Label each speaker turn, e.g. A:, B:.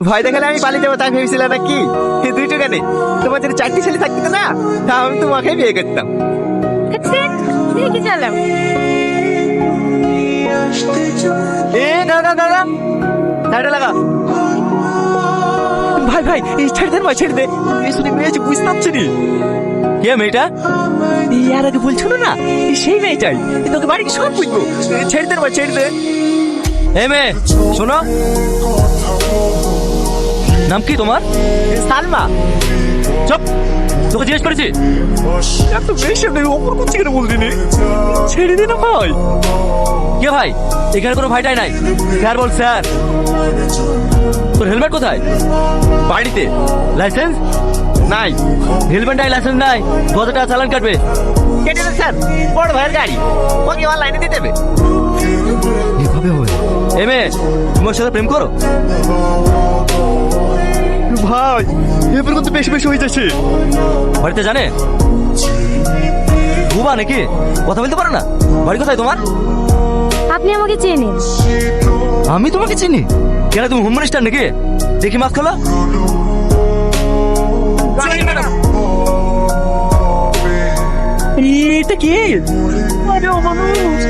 A: ভয় দেখালে আমি পালিয়ে যাবো তাই ভেবেছিলাম নাকি? এই দুই টাকানে তোমার যদি 4টি ছেলে থাকতো না, তা আমি তোমাকে বিয়ে করতাম।
B: দেখি চালাম।
A: এ না না না না, সাইডে লাগা। ভাই ভাই এই ছেড়ে দেন ভাই, ছেড়ে দে। এই শুনে মেয়েছি বুঝতে পারছি নি। কে মেয়েটা? ইয়ার আগে বলছিল না সেই মেয়েটাই, তোকে বাড়ি সব বুঝবো। ছেড়ে দেন ভাই, ছেড়ে দে।
C: এ মেয়ে শোনো, নাম কি তোমার?
A: সালমা।
C: চুপ, তোকে জিজ্ঞেস করেছি।
A: এত বেশি নেই, ওপর করছি কেন বলছিনি? ছেড়ে দে না ভাই।
C: কে ভাই? এখানে কোনো ভাইটাই নাই।
A: স্যার বল স্যার।
C: তোর হেলমেট কোথায়?
A: বাড়িতে।
C: লাইসেন্স
A: নাই।
C: হেলমেট নাই, লাইসেন্স নাই, কত টাকা চালান কাটবে?
A: কেটে দেন স্যার, বড় ভাইয়ের গাড়ি, ওকে অনলাইনে দিয়ে দেবে।
C: এভাবে হবে? এ মেয়ে তোমার সাথে প্রেম করো?
A: ভাই এবার কিন্তু বেশি বেশি হয়ে যাচ্ছে।
C: বাড়িতে জানে? বুবা নাকি? কথা বলতে পারো না? বাড়ি কোথায় তোমার?
B: আপনি আমাকে চেনেন?
C: আমি তোমাকে চিনি? কেন তুমি হোম মিনিস্টার নাকি? দেখি মাছ খোলা।
A: এটা কি? আরে ও মানুষ,